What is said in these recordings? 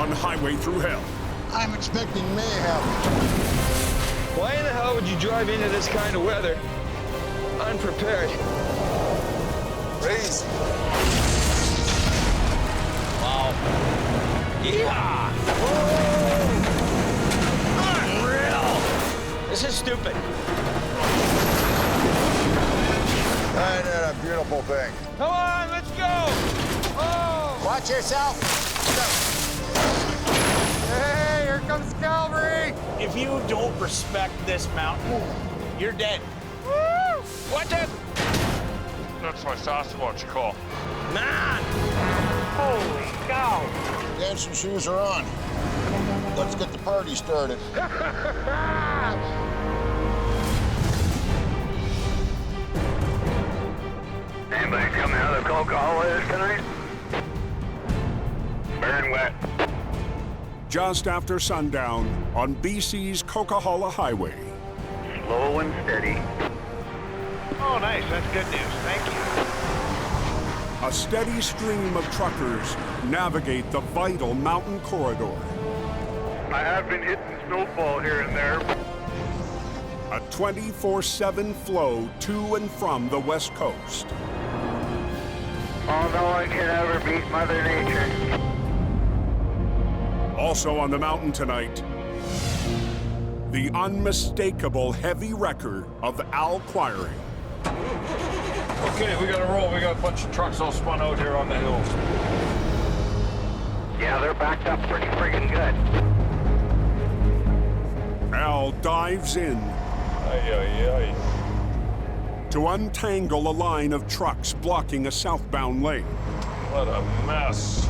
on Highway Thru Hell. I'm expecting mayhem. Why in the hell would you drive into this kind of weather unprepared? Raise. Wow. Yeah! Whoa! Unreal! This is stupid. Ain't that a beautiful thing? Come on, let's go! Oh! Watch yourself. Hey, here comes cavalry! If you don't respect this mountain, you're dead. Woo! What the? That's my Sasquatch call. Man! Holy cow! Dancing shoes are on. Let's get the party started. Anybody coming out of the Coca-Cola tonight? Burn wet. Just after sundown on BC's Coca-Cola Highway. Slow and steady. Oh, nice. That's good news. Thank you. A steady stream of truckers navigate the vital mountain corridor. I have been hitting snowfall here and there. A 24/7 flow to and from the West Coast. Oh, no one can ever beat Mother Nature. Also on the mountain tonight, the unmistakable heavy wrecker of Al Quarry. Okay, we gotta roll. We got a bunch of trucks all spun out here on the hills. Yeah, they're backed up pretty friggin' good. Al dives in to untangle a line of trucks blocking a southbound lane. What a mess.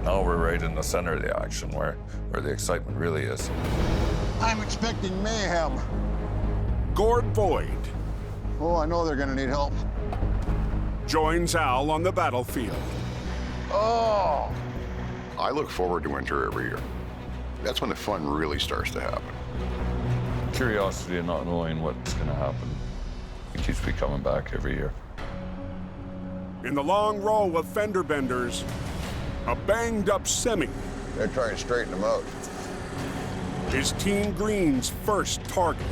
Now we're right in the center of the action where the excitement really is. I'm expecting mayhem. Gord Boyd Oh, I know they're gonna need help. joins Al on the battlefield. Oh! I look forward to winter every year. That's when the fun really starts to happen. Curiosity and not knowing what's going to happen, it keeps me coming back every year. In the long row of fender benders, a banged-up semi They're trying to straighten them out. is Team Green's first target.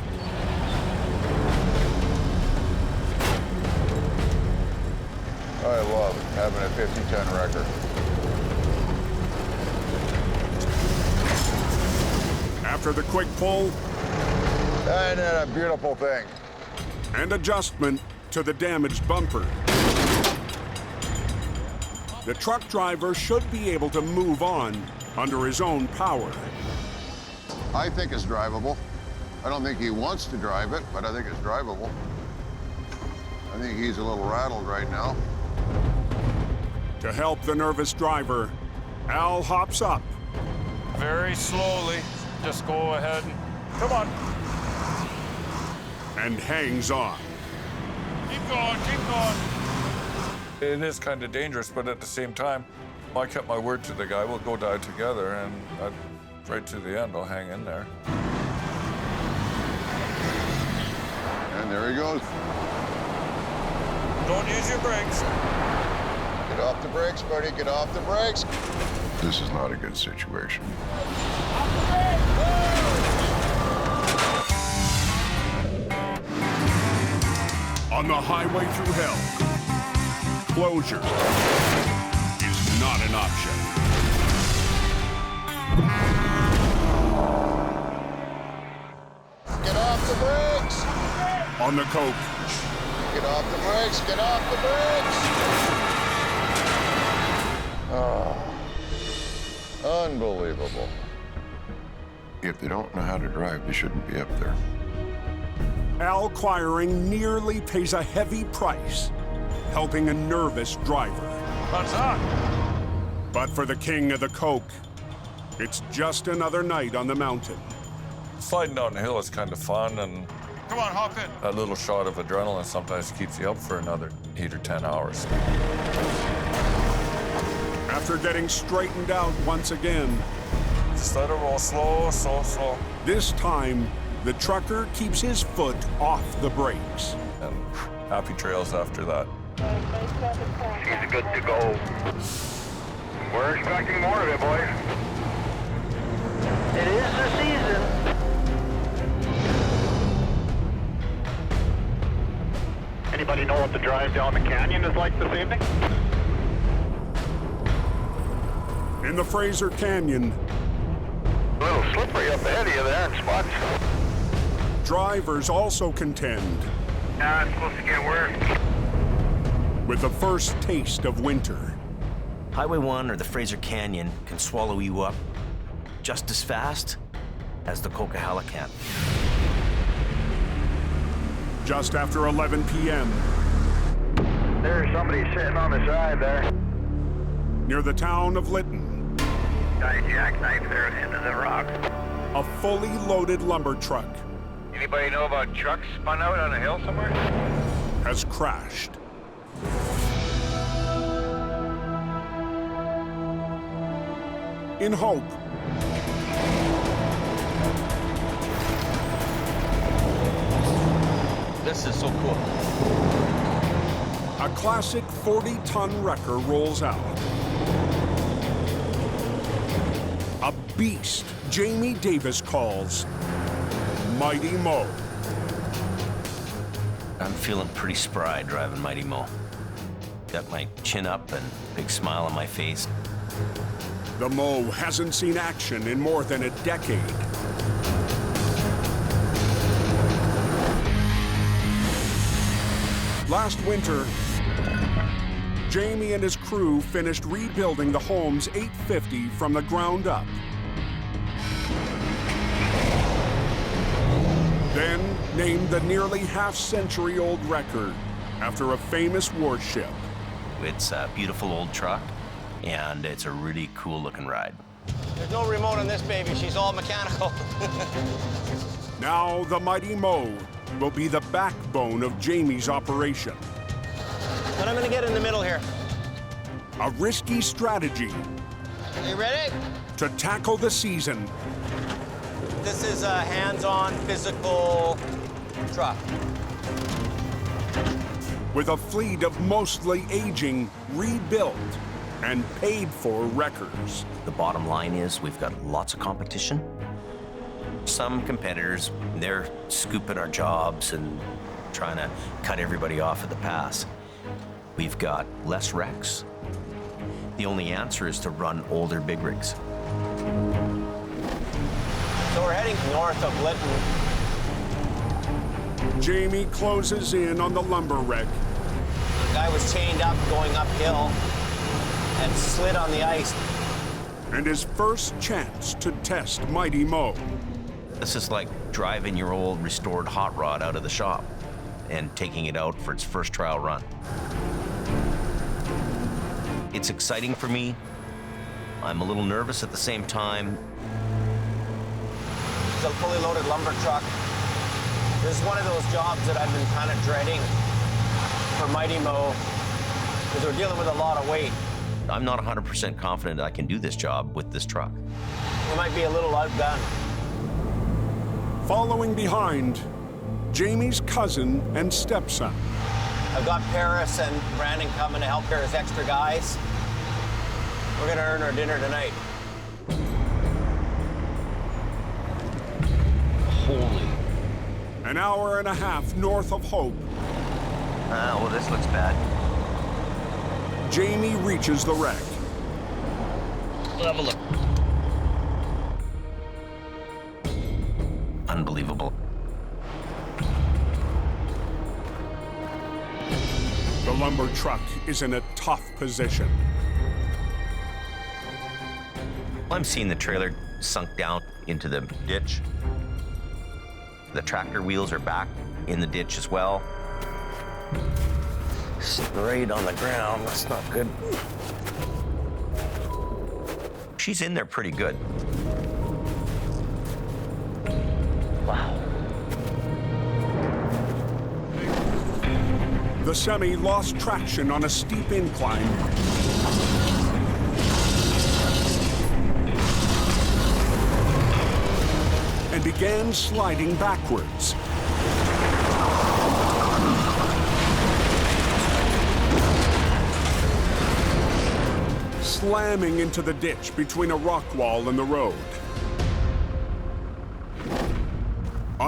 I love having a 50-ton wrecker. After the quick pull Ain't that a beautiful thing? and adjustment to the damaged bumper, the truck driver should be able to move on under his own power. I think it's drivable. I don't think he wants to drive it, but I think it's drivable. I think he's a little rattled right now. To help the nervous driver, Al hops up Very slowly, just go ahead and come on. and hangs on. Keep going, keep going. It is kind of dangerous, but at the same time, I kept my word to the guy. We'll go die together, and right to the end, I'll hang in there. And there he goes. Don't use your brakes. Get off the brakes, buddy. Get off the brakes. This is not a good situation. On the Highway Thru Hell, closure is not an option. Get off the brakes. On the Coke, Get off the brakes. Get off the brakes. Oh. Unbelievable. If they don't know how to drive, they shouldn't be up there. Al Quiring nearly pays a heavy price, helping a nervous driver. What's up? But for the king of the Coke, it's just another night on the mountain. Sliding down the hill is kind of fun, and Come on, hop in. that little shot of adrenaline sometimes keeps you up for another 8 or 10 hours. After getting straightened out once again, Just let it roll slow, slow, slow. this time the trucker keeps his foot off the brakes. And happy trails after that. He's good to go. We're expecting more of it, boys. It is the season. Anybody know what the drive down the canyon is like this evening? In the Fraser Canyon, A little slippery up ahead of you there in spots. drivers also contend It's supposed to get worse. with the first taste of winter. Highway 1 or the Fraser Canyon can swallow you up just as fast as the Coquihalla can. Just after 11 p.m., There's somebody sitting on the side there. near the town of Lytton, Guy jackknife there into the rock. a fully loaded lumber truck Anybody know about trucks spun out on a hill somewhere? has crashed. In hope, This is so cool. a classic 40-ton wrecker rolls out. A beast Jamie Davis calls Mighty Mo. I'm feeling pretty spry driving Mighty Mo. Got my chin up and big smile on my face. The Mo hasn't seen action in more than a decade. Last winter, Jamie and his crew finished rebuilding the Holmes 850 from the ground up. Then named the nearly half-century-old wrecker after a famous warship. It's a beautiful old truck, and it's a really cool looking ride. There's no remote on this baby. She's all mechanical. Now the Mighty Mo will be the backbone of Jamie's operation. But I'm gonna get in the middle here. A risky strategy You ready? to tackle the season This is a hands-on physical truck. with a fleet of mostly aging, rebuilt, and paid-for wreckers. The bottom line is we've got lots of competition. Some competitors, they're scooping our jobs and trying to cut everybody off at the pass. We've got less wrecks. The only answer is to run older big rigs. So we're heading north of Lytton. Jamie closes in on the lumber wreck The guy was chained up going uphill and slid on the ice. and his first chance to test Mighty Mo. This is like driving your old restored hot rod out of the shop and taking it out for its first trial run. It's exciting for me. I'm a little nervous at the same time. It's a fully loaded lumber truck. This is one of those jobs that I've been kind of dreading for Mighty Mo because we're dealing with a lot of weight. I'm not 100% confident I can do this job with this truck. We might be a little outgunned. Following behind, Jamie's cousin and stepson. I've got Paris and Brandon coming to help here as extra guys. We're gonna earn our dinner tonight. Holy. An hour and a half north of Hope, Well, this looks bad. Jamie reaches the wreck. We'll have a look. Unbelievable. The lumber truck is in a tough position. I'm seeing the trailer sunk down into the ditch. The tractor wheels are back in the ditch as well. Sitting right on the ground, that's not good. She's in there pretty good. Wow. The semi lost traction on a steep incline and began sliding backwards. Slamming into the ditch between a rock wall and the road.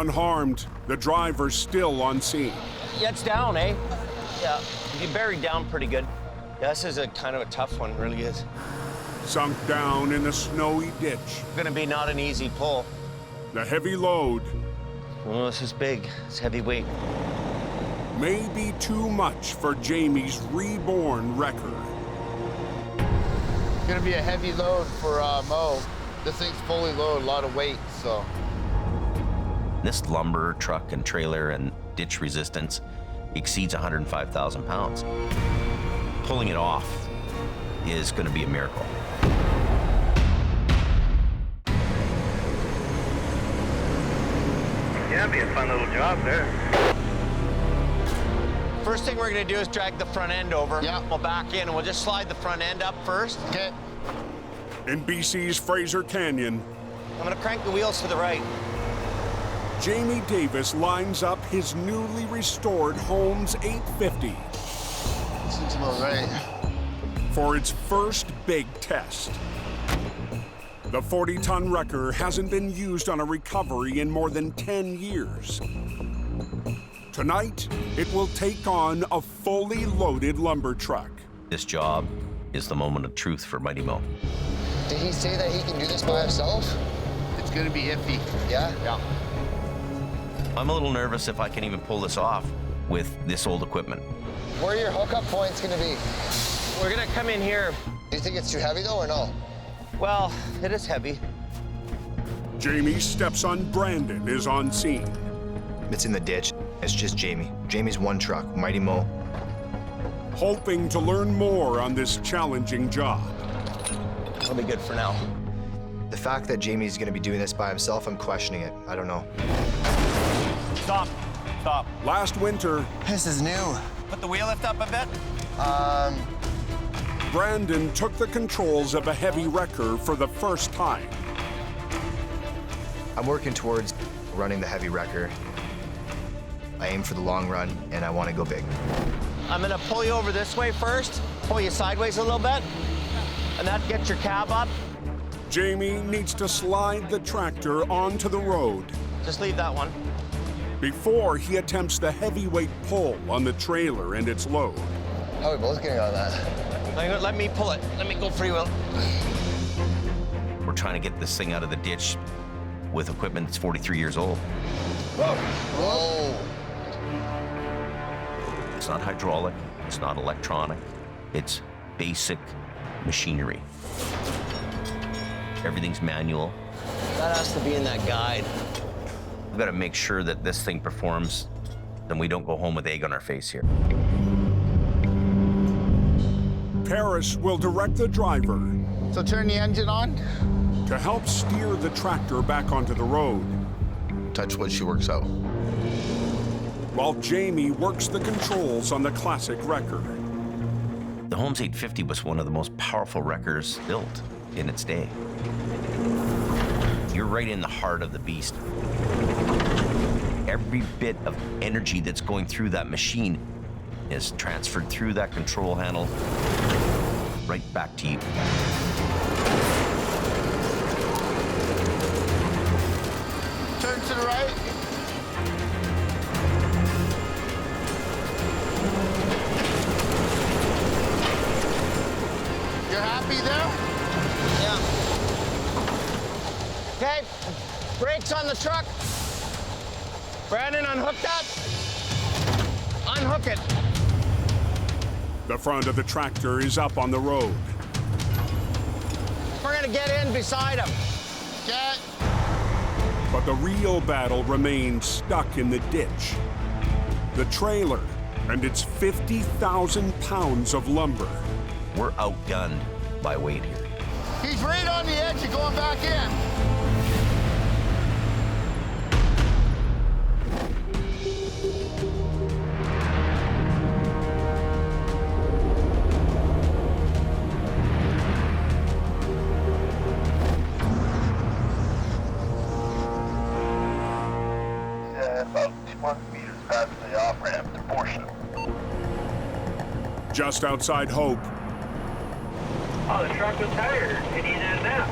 Unharmed, the driver's still on scene. Yeah, it's down, eh? Yeah, you buried down pretty good. Yeah, this is a kind of a tough one, really is. Sunk down in a snowy ditch. Gonna be not an easy pull. The heavy load Oh, this is big. It's heavyweight. may be too much for Jamie's reborn wrecker. It's gonna be a heavy load for Mo. This thing's fully loaded, a lot of weight, so. This lumber, truck, and trailer and ditch resistance exceeds 105,000 pounds. Pulling it off is going to be a miracle. Yeah, it'd be a fun little job there. First thing we're gonna do is drag the front end over. Yeah. We'll back in and we'll just slide the front end up first. Okay. In BC's Fraser Canyon, I'm gonna crank the wheels to the right. Jamie Davis lines up his newly restored Holmes 850 Seems about right. for its first big test. The 40-ton wrecker hasn't been used on a recovery in more than 10 years. Tonight, it will take on a fully loaded lumber truck. This job is the moment of truth for Mighty Mo. Did he say that he can do this by himself? It's gonna be iffy. Yeah? Yeah. I'm a little nervous if I can even pull this off with this old equipment. Where are your hookup points gonna be? We're gonna come in here. Do you think it's too heavy though, or no? Well, it is heavy. Jamie's stepson Brandon is on scene. It's in the ditch. It's just Jamie. Jamie's one truck, Mighty Mo. Hoping to learn more on this challenging job. It'll be good for now. The fact that Jamie's gonna be doing this by himself, I'm questioning it. I don't know. Stop. Stop. Last winter, This is new. Put the wheel lift up a bit. Brandon took the controls of a heavy wrecker for the first time. I'm working towards running the heavy wrecker. I aim for the long run, and I want to go big. I'm gonna pull you over this way first, pull you sideways a little bit, and that gets your cab up. Jamie needs to slide the tractor onto the road Just leave that one. before he attempts the heavyweight pull on the trailer and its load. How are we both getting on that? Let me pull it. Let me go freewheel. We're trying to get this thing out of the ditch with equipment that's 43 years old. Whoa! It's not hydraulic, it's not electronic, it's basic machinery. Everything's manual. That has to be in that guide. We've got to make sure that this thing performs, and we don't go home with egg on our face here. Paris will direct the driver So turn the engine on. to help steer the tractor back onto the road, Touch wood, she works out. while Jamie works the controls on the classic wrecker. The Holmes 850 was one of the most powerful wreckers built in its day. You're right in the heart of the beast. Every bit of energy that's going through that machine is transferred through that control handle right back to you. Turn to the right. You're happy there? Yeah. Okay, brakes on the truck. Brandon, unhook that. Unhook it. The front of the tractor is up on the road. We're gonna get in beside him. Get. But the real battle remains stuck in the ditch. The trailer and its 50,000 pounds of lumber. We're outgunned by weight here. He's right on the edge of going back in. About 200 meters past the off-ramp portion. Just outside Hope, Oh, the truck was tired. It needed a nap.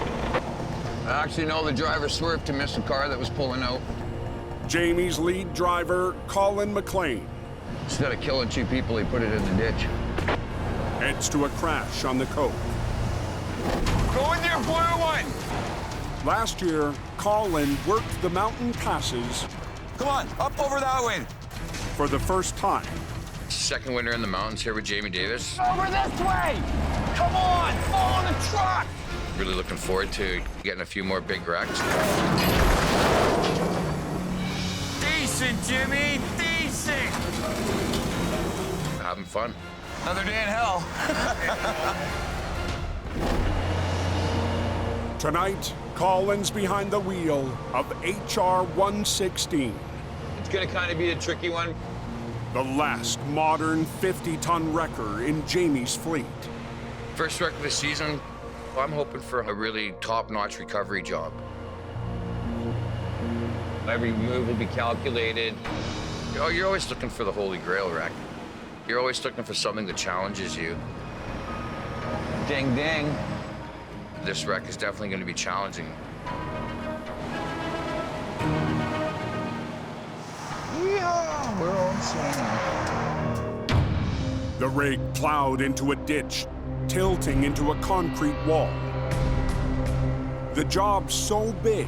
Actually, no, the driver swerved to miss a car that was pulling out. Jamie's lead driver, Colin McLean, Instead of killing 2 people, he put it in the ditch. heads to a crash on the Cove. Go in there, blue one! Last year, Colin worked the mountain passes Come on, up over that way. for the first time. Second winter in the mountains here with Jamie Davis. Over this way! Come on, follow the truck! Really looking forward to getting a few more big wrecks. Decent, Jimmy, decent! Having fun. Another day in hell. Tonight, Colin's behind the wheel of HR 116, It's gonna kind of be a tricky one. the last modern 50-ton wrecker in Jamie's fleet. First wreck of the season, I'm hoping for a really top-notch recovery job. Every move will be calculated. You know, you're always looking for the holy grail wreck. You're always looking for something that challenges you. Ding, ding. This wreck is definitely going to be challenging. Yeah, we're on scene. The rig plowed into a ditch, tilting into a concrete wall. The job so big,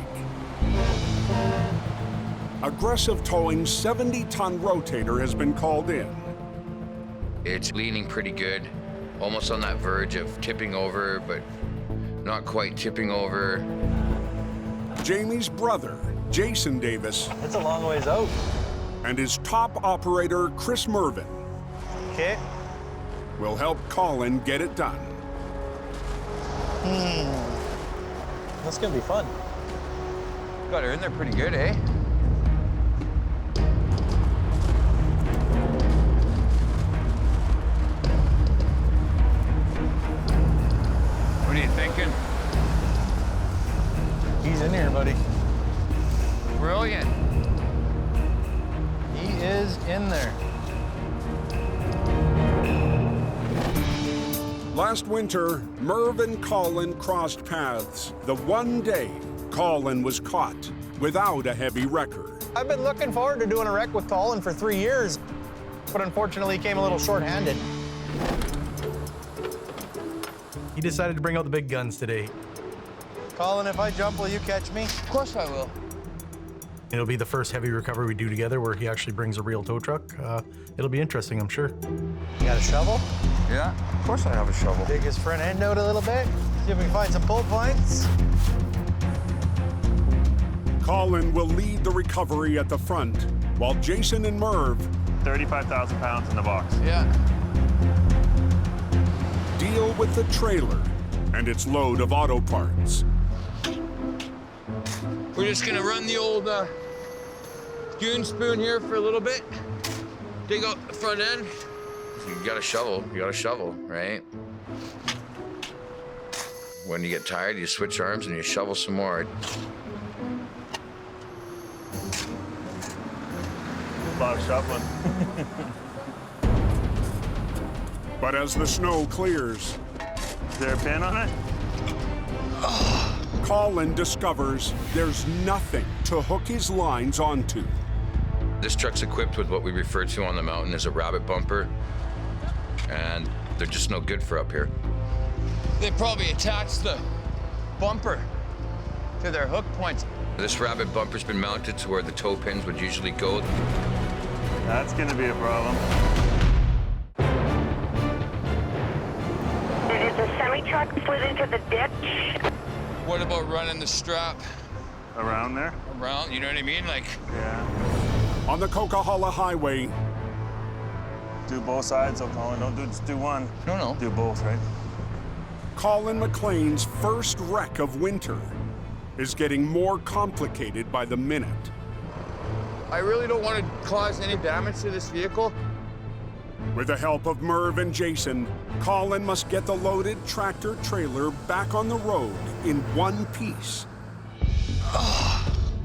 aggressive towing 70-ton rotator has been called in. It's leaning pretty good, almost on that verge of tipping over, but not quite tipping over. Jamie's brother, Jason Davis, It's a long ways out. and his top operator, Chris Mervin, Okay. will help Colin get it done. That's gonna be fun. Got her in there pretty good, eh? What are you thinking? He's in here, buddy. Brilliant. He is in there. Last winter, Merv and Colin crossed paths the one day Colin was caught without a heavy wrecker. I've been looking forward to doing a wreck with Colin for 3 years, but unfortunately came a little short-handed. He decided to bring out the big guns today. Colin, if I jump, will you catch me? Of course I will. It'll be the first heavy recovery we do together where he actually brings a real tow truck. It'll be interesting, I'm sure. You got a shovel? Yeah, of course I have a shovel. Dig his front end out a little bit. See if we can find some pull points. Colin will lead the recovery at the front, while Jason and Merv 35,000 pounds in the box. Yeah. deal with the trailer and its load of auto parts. We're just gonna run the old goon spoon here for a little bit. Dig out the front end. You got a shovel, right? When you get tired, you switch arms and you shovel some more. A lot of shoveling. But as the snow clears, Is there a pin on it? Colin discovers there's nothing to hook his lines onto. This truck's equipped with what we refer to on the mountain as a rabbit bumper, and they're just no good for up here. They probably attached the bumper to their hook points. This rabbit bumper's been mounted to where the toe pins would usually go. That's gonna be a problem. Did the semi-truck slid into the ditch? What about running the strap Around there? around? You know what I mean? Like, Yeah. On the Coquihalla Highway, Do both sides, though, Colin. Don't just do one. no. Do both, right? Colin McLean's first wreck of winter is getting more complicated by the minute. I really don't want to cause any damage to this vehicle. With the help of Merv and Jason, Colin must get the loaded tractor trailer back on the road in one piece.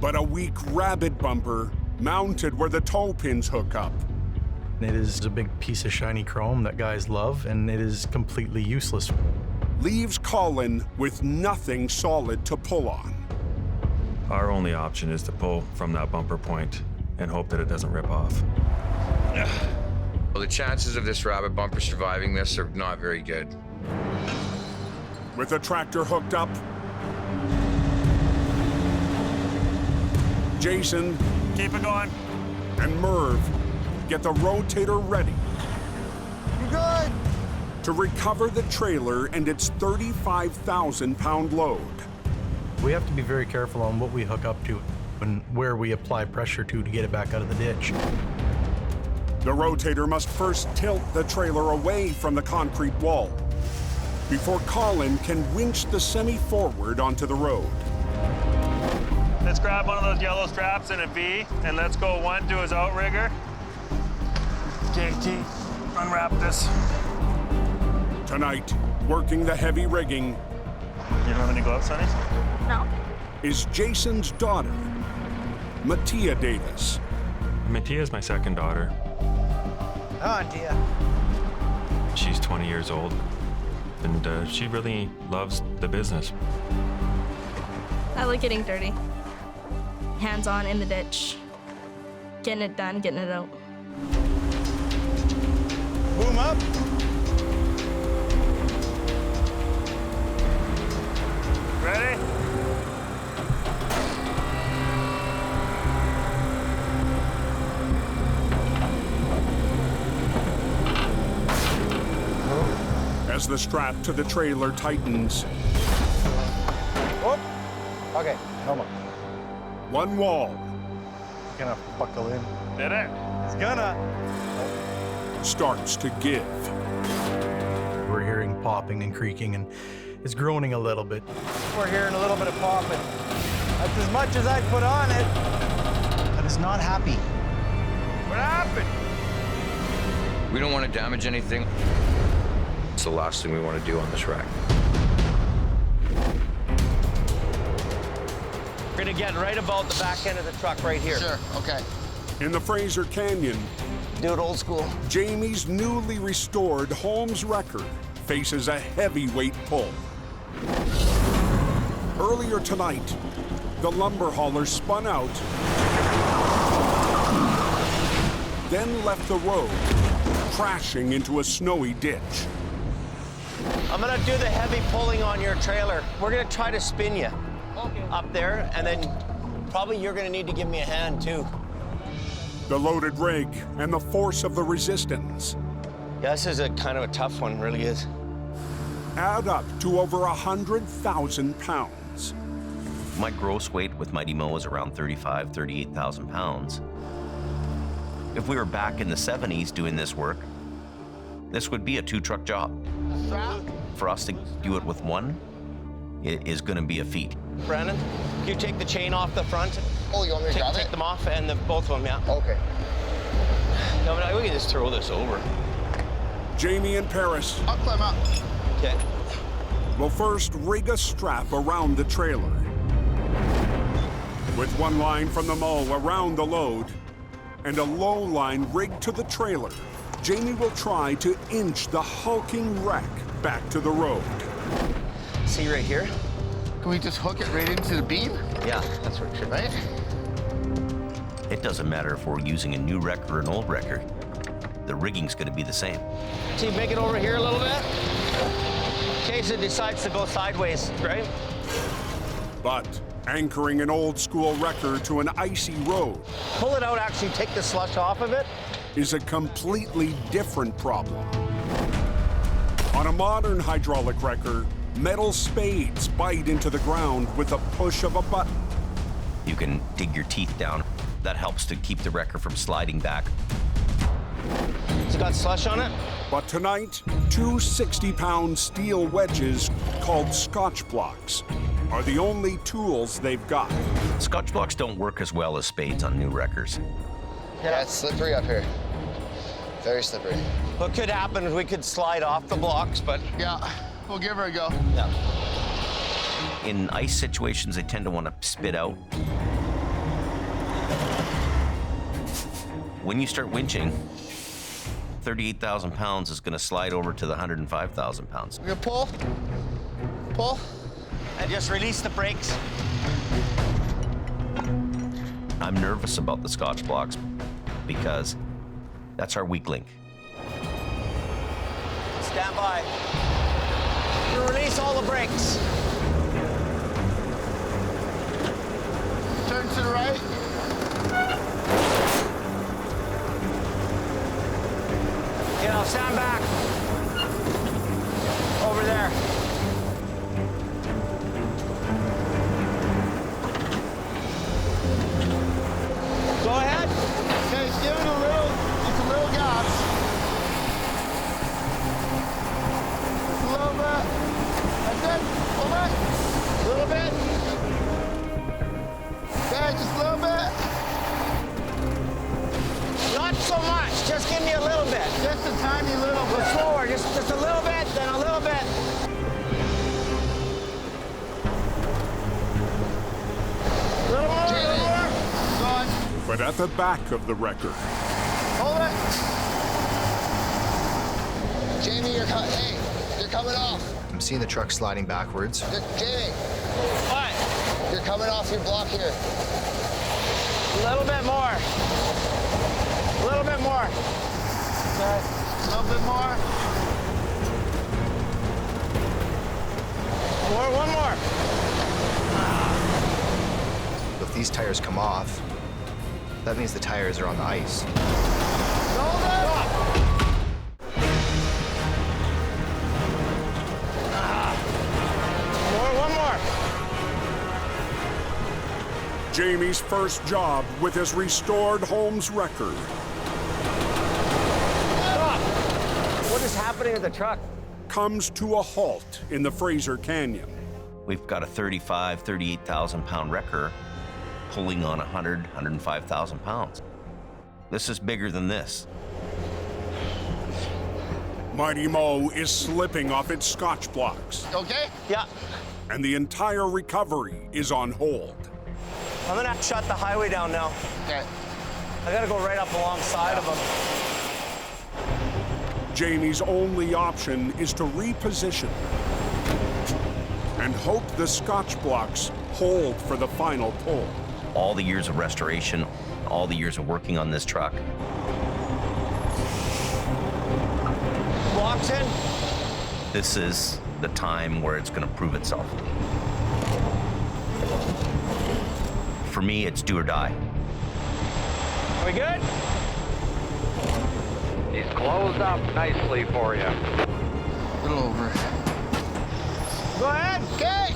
But a weak rabbit bumper mounted where the toe pins hook up. It is a big piece of shiny chrome that guys love, and it is completely useless. Leaves Colin with nothing solid to pull on. Our only option is to pull from that bumper point and hope that it doesn't rip off. Well, the chances of this rabbit bumper surviving this are not very good. With the tractor hooked up, Jason, keep it going, and Merv get the rotator ready. You good? To recover the trailer and its 35,000-pound load. We have to be very careful on what we hook up to and where we apply pressure to get it back out of the ditch. The rotator must first tilt the trailer away from the concrete wall before Colin can winch the semi forward onto the road. Let's grab one of those yellow straps in a V, and let's go one to his outrigger. Okay, T, unwrap this. Tonight, working the heavy rigging. You don't have any gloves, Sonny? No. Is Jason's daughter, Mattia Davis. Mattia is my second daughter. Oh, dear. She's 20 years old, and she really loves the business. I like getting dirty. Hands-on in the ditch. Getting it done, getting it out. Boom up. Ready? As the strap to the trailer tightens. Whoop. Okay, no more. One wall Gonna buckle in. Did it? It's gonna. starts to give. We're hearing popping and creaking, and it's groaning a little bit. We're hearing a little bit of popping. That's as much as I put on it. But it's not happy. What happened? We don't want to damage anything. It's the last thing we want to do on this rack. We're gonna get right about the back end of the truck right here. Sure, okay. In the Fraser Canyon, Do it old school. Jamie's newly restored Holmes record faces a heavyweight pull. Earlier tonight, the lumber hauler spun out, then left the road, crashing into a snowy ditch. I'm gonna do the heavy pulling on your trailer. We're gonna try to spin you up there, and then probably you're gonna need to give me a hand too. The loaded rig and the force of the resistance Yeah, this is a kind of a tough one, really is. add up to over 100,000 pounds. My gross weight with Mighty Mo is around 38,000 pounds. If we were back in the 70s doing this work, this would be a 2-truck job. For us to do it with one, it is going to be a feat. Brandon, can you take the chain off the front? Oh, you want me to grab it? Take them off, and both of them, yeah. Okay. No, but we can just throw this over. Jamie and Paris I'll climb up. Okay. will first rig a strap around the trailer. With one line from the mow around the load and a low line rigged to the trailer, Jamie will try to inch the hulking wreck back to the road. See right here? Can we just hook it right into the beam? Yeah, that's what it should be. Right? It doesn't matter if we're using a new wreck or an old wrecker. The rigging's going to be the same. See, make it over here a little bit. In case it decides to go sideways, right? But anchoring an old school wrecker to an icy road Pull it out, actually take the slush off of it. is a completely different problem. On a modern hydraulic wrecker, metal spades bite into the ground with the push of a button. You can dig your teeth down. That helps to keep the wrecker from sliding back. It's got slush on it? But tonight, two 60-pound steel wedges called Scotch blocks are the only tools they've got. Scotch blocks don't work as well as spades on new wreckers. Yeah, it's slippery up here. Very slippery. What could happen is we could slide off the blocks, but... Yeah, we'll give her a go. Yeah. In ice situations, they tend to want to spit out. When you start winching, 38,000 pounds is going to slide over to the 105,000 pounds. We're gonna pull. Pull. And just release the brakes. I'm nervous about the Scotch blocks because that's our weak link. Stand by. You release all the brakes. Turn to the right. Okay, now stand back. Over there. Go ahead. Okay, give it a little, just a little gas. Just a little bit. That's it. Pull back. A little bit. Okay, just a little bit. Not so much. Just give me a little bit. Just a tiny little bit. Go slower. Just a little bit, then a little bit. A little more, a little more. Go on. But at the back of the wrecker, Hold it. Jamie, you're coming off. I'm seeing the truck sliding backwards. Jamie. What? You're coming off your block here. A little bit more. A little bit more. Okay. A little bit more. One more. If these tires come off, that means the tires are on the ice. Hold it. One more. Jamie's first job with his restored Holmes record. Stop. What is happening to the truck? Comes to a halt in the Fraser Canyon. We've got a 38,000 pound wrecker pulling on 105,000 pounds. This is bigger than this. Mighty Mo is slipping off its Scotch blocks. Okay? Yeah. And the entire recovery is on hold. I'm gonna shut the highway down now. Okay. I gotta go right up alongside of him. Jamie's only option is to reposition and hope the Scotch blocks hold for the final pull. All the years of restoration, all the years of working on this truck. Blocks in. This is the time where it's going to prove itself. For me, it's do or die. Are we good? He's closed up nicely for you. A little over. Go ahead. Okay.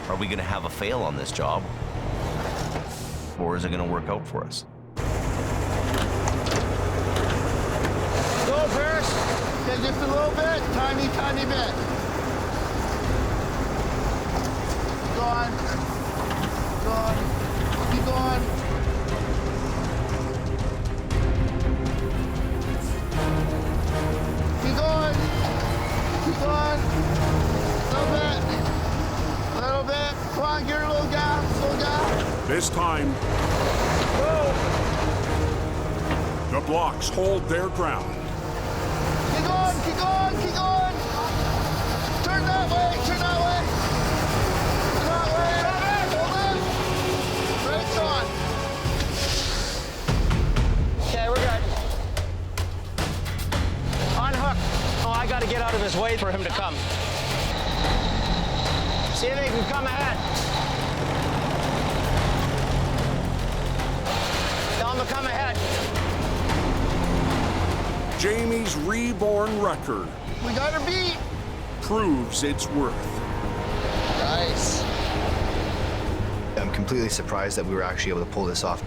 Are we going to have a fail on this job? Or is it going to work out for us? Go first. Okay, just a little bit. Tiny, tiny bit. Go on. Go on. Keep going. Keep going. Keep going. A little bit. Come on, get a little gas. Little gas. This time, Go. the blocks hold their ground. Keep going. Keep going. Keep going. Turn that way. Turn that way. Turn that way. Hold it. Brakes on. Okay, we're good. Unhook. Oh, I gotta get out of his way for him to come. See if he can come ahead. Tell him to come ahead. Jamie's reborn record We got her beat. proves its worth. Nice. I'm completely surprised that we were actually able to pull this off.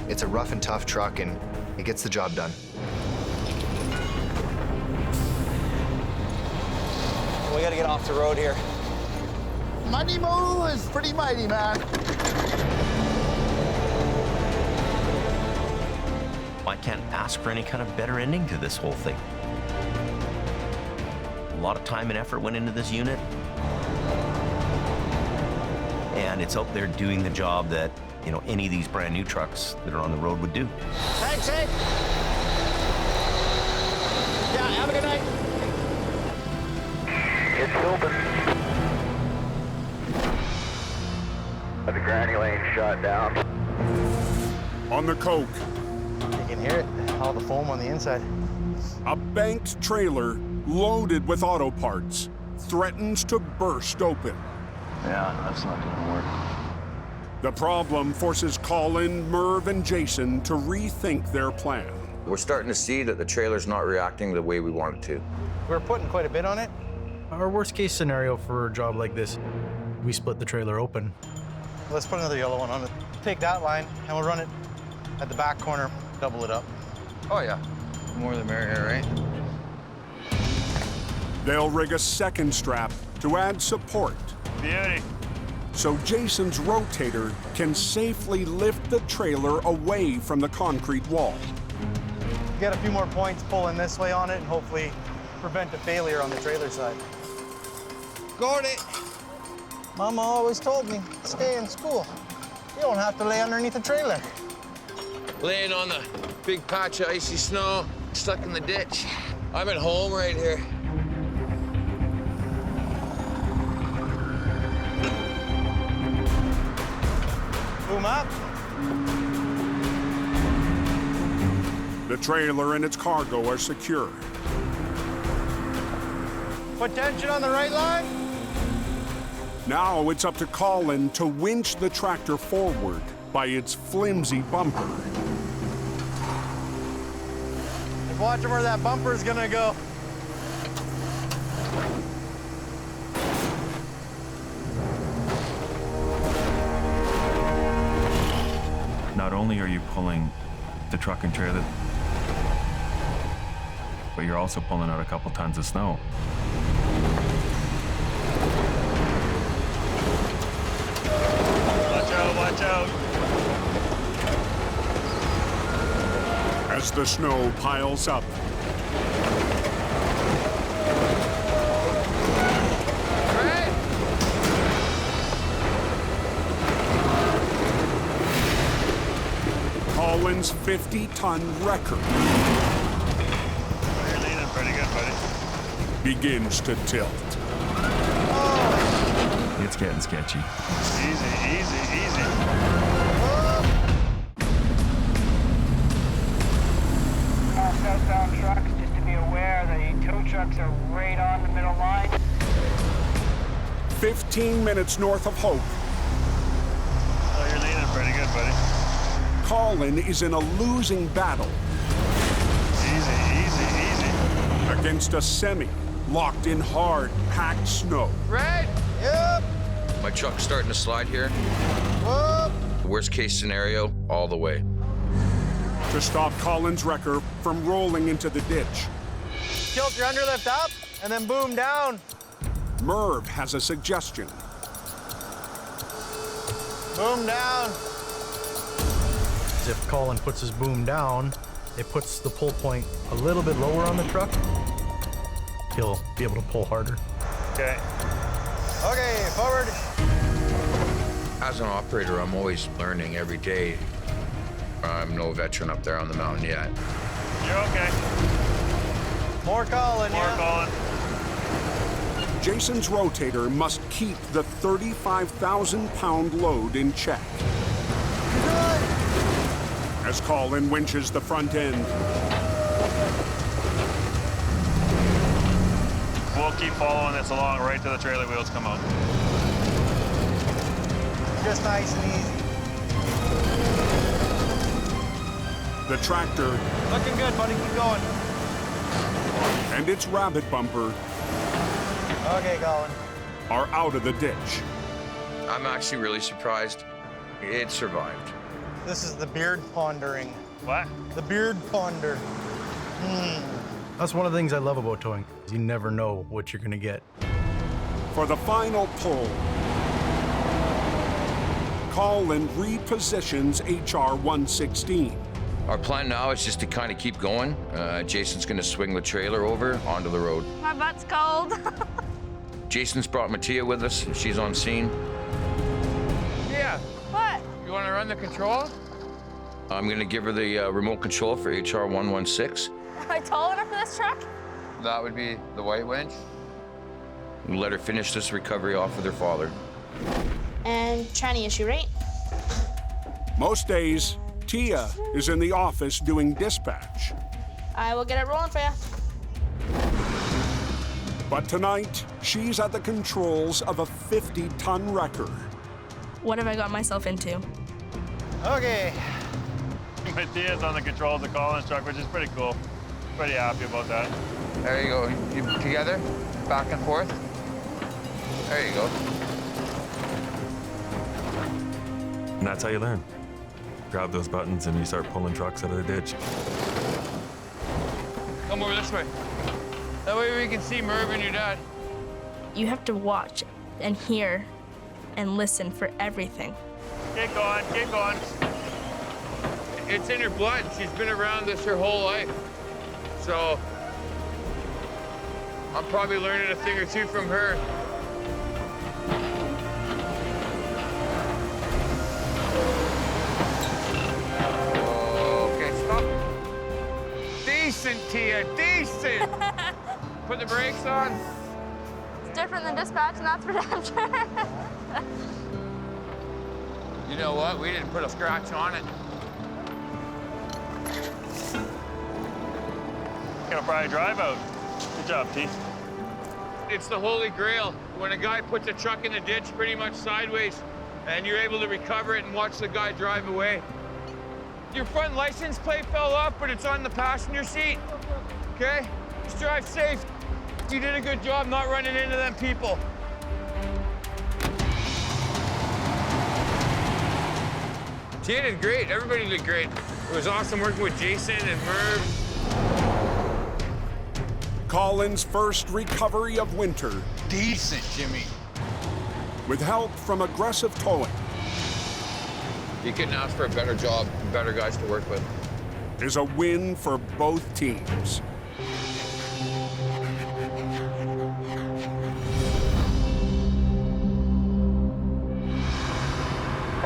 It's a rough and tough truck, and it gets the job done. We gotta get off the road here. Mighty Mo is pretty mighty, man. I can't ask for any kind of better ending to this whole thing. A lot of time and effort went into this unit. And it's out there doing the job that, you know, any of these brand new trucks that are on the road would do. Thanks, eh? Yeah, have a good night. It's open. The granny lane shot down. On the coke, You can hear it, all the foam on the inside. a banked trailer loaded with auto parts threatens to burst open. Yeah, that's not gonna work. The problem forces Colin, Merv, and Jason to rethink their plan. We're starting to see that the trailer's not reacting the way we want it to. We're putting quite a bit on it. Our worst case scenario for a job like this, we split the trailer open. Let's put another yellow one on it. Take that line and we'll run it at the back corner, double it up. Oh, yeah. The more the merrier, right? They'll rig a second strap to add support, Beauty. so Jason's rotator can safely lift the trailer away from the concrete wall. Get a few more points pulling this way on it and hopefully prevent a failure on the trailer side. Got it. Mama always told me, stay in school. You don't have to lay underneath a trailer. Laying on the big patch of icy snow, stuck in the ditch. I'm at home right here. Boom up. The trailer and its cargo are secure. Put tension on the right line. Now it's up to Colin to winch the tractor forward by its flimsy bumper. Just watching where that bumper's gonna go. Not only are you pulling the truck and trailer, but you're also pulling out a couple tons of snow. Watch out, watch out. As the snow piles up, Colin's 50-ton record You're leaning pretty good, buddy. begins to tilt. It's getting sketchy. Easy, easy, easy. Southbound trucks, just to be aware, the tow trucks are right on the middle line. 15 minutes north of Hope, Oh, you're leaning pretty good, buddy. Colin is in a losing battle Easy, easy, easy. against a semi locked in hard, packed snow. Red! Yep. My truck's starting to slide here. Whoop. Worst case scenario, all the way. To stop Colin's wrecker from rolling into the ditch, Tilt your underlift up and then boom down. Merv has a suggestion. Boom down. If Colin puts his boom down, it puts the pull point a little bit lower on the truck. He'll be able to pull harder. Okay. Okay, forward. As an operator, I'm always learning every day. I'm no veteran up there on the mountain yet. You're okay. More Colin, More yeah. Colin. Jason's rotator must keep the 35,000-pound load in check. As Colin winches the front end, We'll keep following this along right till the trailer wheels come out. Just nice and easy. the tractor, Looking good, buddy. Keep going. and its rabbit bumper Okay, Colin. are out of the ditch. I'm actually really surprised it survived. This is the beard pondering. What? The beard ponder. That's one of the things I love about towing. You never know what you're gonna get. For the final pull, Colin repositions HR 116. Our plan now is just to kind of keep going. Jason's going to swing the trailer over onto the road. My butt's cold. Jason's brought Mattia with us. She's on scene. Yeah. What? You want to run the control? I'm going to give her the remote control for HR 116. Am I tall enough for this truck? That would be the white winch. We'll let her finish this recovery off with her father. and tranny issue, right? Most days, Tia is in the office doing dispatch. I will get it rolling for you. But tonight, she's at the controls of a 50-ton wrecker. What have I got myself into? Okay. Tia's on the controls of Colin's truck, which is pretty cool. Pretty happy about that. There you go. You together, back and forth. There you go. And that's how you learn. Grab those buttons and you start pulling trucks out of the ditch. Come over this way. That way we can see Merv and your dad. You have to watch and hear and listen for everything. Keep going, keep going. It's in her blood. She's been around this her whole life. So I'm probably learning a thing or two from her. Okay, stop. Decent, Tia, decent. Put the brakes on. It's different than dispatch, and that's for damn sure. You know what? We didn't put a scratch on it. Gonna probably drive out. Good job, T. It's the holy grail. When a guy puts a truck in the ditch pretty much sideways, and you're able to recover it and watch the guy drive away. Your front license plate fell off, but it's on the passenger seat, okay? Just drive safe. You did a good job not running into them people. Tia did great. Everybody did great. It was awesome working with Jason and Merv. Colin's first recovery of winter. Decent, Jimmy. With help from aggressive towing. You couldn't ask for a better job, better guys to work with. Is a win for both teams.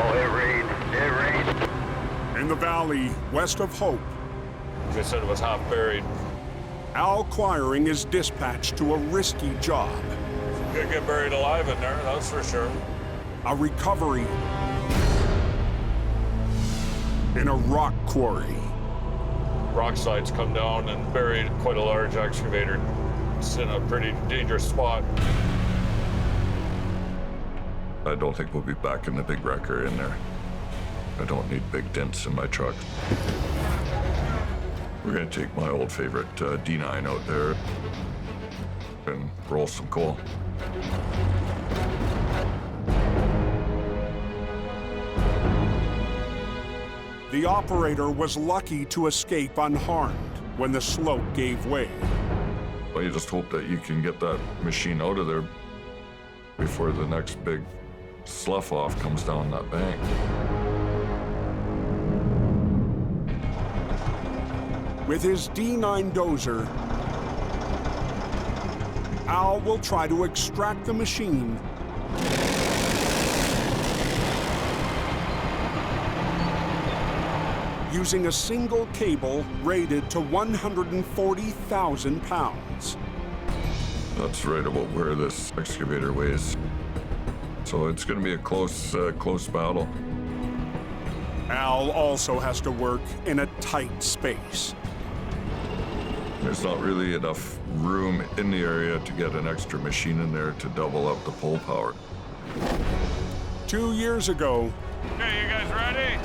Oh, it rained. It rained. In the valley west of Hope, They said it was half buried. Al Quiring is dispatched to a risky job. Could get buried alive in there, that's for sure. A recovery in a rock quarry. Rock sides come down and buried quite a large excavator. It's in a pretty dangerous spot. I don't think we'll be back in the big wrecker in there. I don't need big dents in my truck. We're gonna take my old favorite D9 out there and roll some coal. The operator was lucky to escape unharmed when the slope gave way. Well, you just hope that you can get that machine out of there before the next big slough off comes down that bank. With his D9 dozer, Al will try to extract the machine using a single cable rated to 140,000 pounds. That's right about where this excavator weighs. So it's going to be a close battle. Al also has to work in a tight space. There's not really enough room in the area to get an extra machine in there to double up the pull power. 2 years ago, Okay, you guys ready?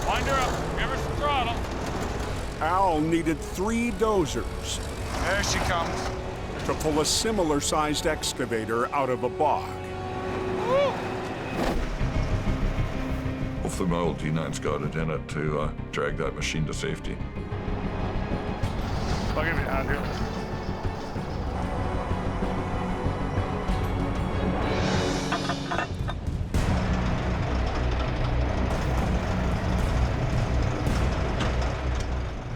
Wind her up, give her some throttle. Al needed 3 dozers. There she comes. To pull a similar-sized excavator out of a bog. Woo! Hopefully my old D9's got it in it to drag that machine to safety. I'll give you a hand here.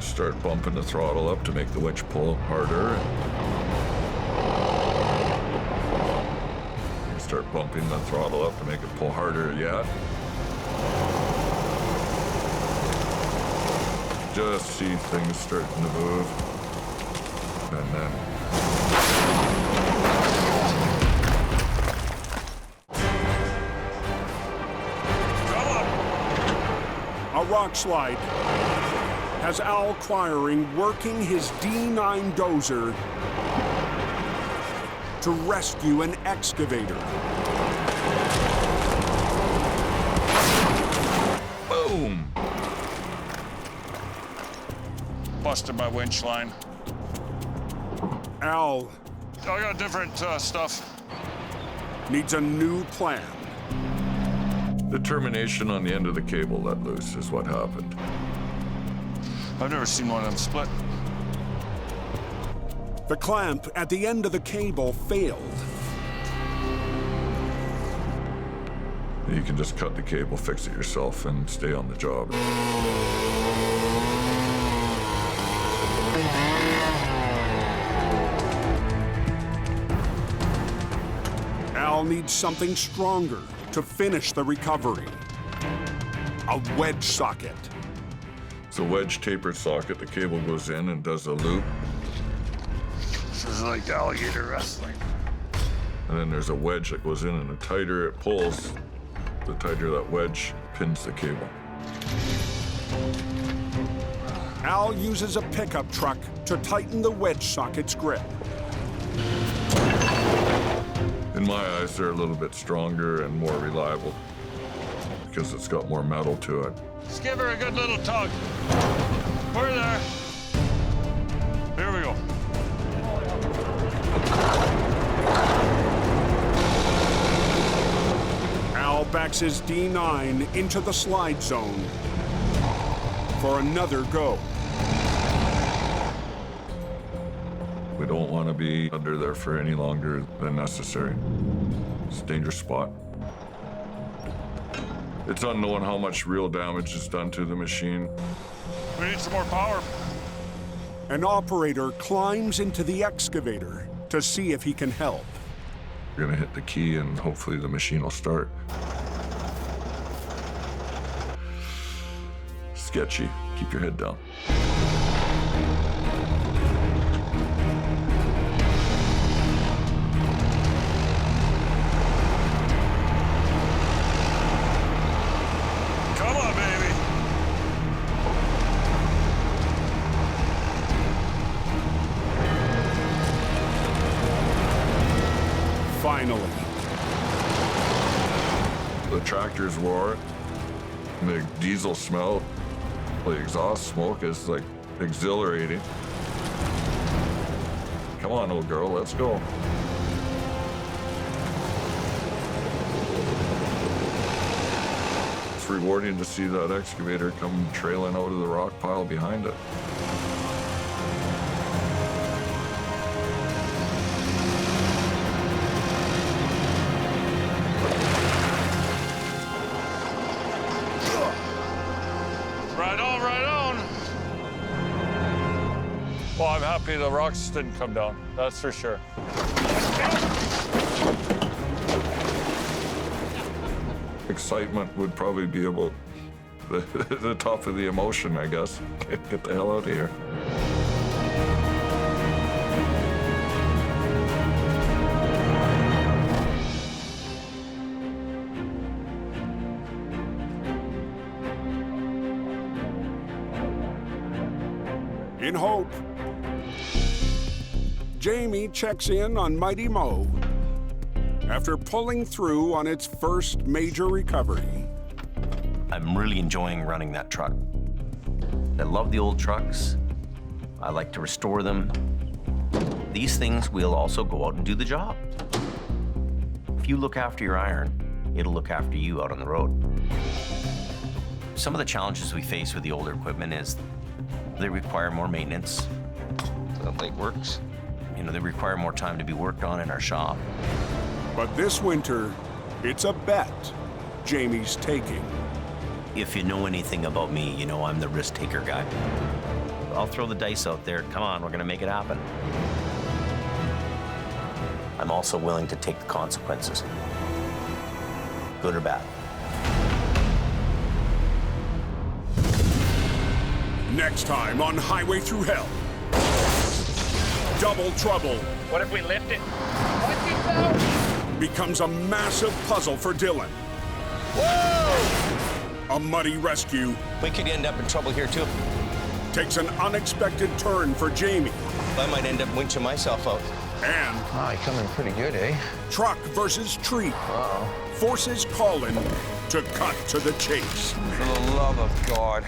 Start bumping the throttle up to make the winch pull harder. Start bumping the throttle up to make it pull harder yet. Just see things starting to move. And then rock slide has Al Quiring working his D9 dozer to rescue an excavator. Boom! Busted my winch line. Al I got different stuff. Needs a new plan. The termination on the end of the cable let loose is what happened. I've never seen one of them split. The clamp at the end of the cable failed. You can just cut the cable, fix it yourself, and stay on the job. Al needs something stronger to finish the recovery. A wedge socket. It's a wedge tapered socket. The cable goes in and does a loop. This is like alligator wrestling. And then there's a wedge that goes in, and the tighter it pulls, the tighter that wedge pins the cable. Al uses a pickup truck to tighten the wedge socket's grip. In my eyes, they're a little bit stronger and more reliable because it's got more metal to it. Just give her a good little tug. We're there. Here we go. Al backs his D9 into the slide zone for another go. We don't want to be under there for any longer than necessary. It's a dangerous spot. It's unknown how much real damage is done to the machine. We need some more power. An operator climbs into the excavator to see if he can help. We're gonna hit the key and hopefully the machine will start. Sketchy. Keep your head down. Come on, baby. Finally. The tractors roar. The diesel smell, the exhaust smoke is like exhilarating. Come on, old girl, let's go. It's rewarding to see that excavator come trailing out of the rock pile behind it. Right on, right on. Well, I'm happy the rocks didn't come down, that's for sure. Excitement would probably be about the top of the emotion, I guess. Get the hell out of here. In hope, Jamie checks in on Mighty Mo after pulling through on its first major recovery. I'm really enjoying running that truck. I love the old trucks. I like to restore them. These things will also go out and do the job. If you look after your iron, it'll look after you out on the road. Some of the challenges we face with the older equipment is they require more maintenance. That light works. You know, they require more time to be worked on in our shop. But this winter, it's a bet Jamie's taking. If you know anything about me, you know I'm the risk-taker guy. I'll throw the dice out there. Come on, we're gonna make it happen. I'm also willing to take the consequences, good or bad. Next time on Highway Thru Hell. Double trouble What if we lift it? becomes a massive puzzle for Dylan. Whoa! A muddy rescue. We could end up in trouble here too. Takes an unexpected turn for Jamie. I might end up winching myself out. And you're coming pretty good, eh? truck versus tree. Uh-oh. Forces Colin to cut to the chase. For the love of God.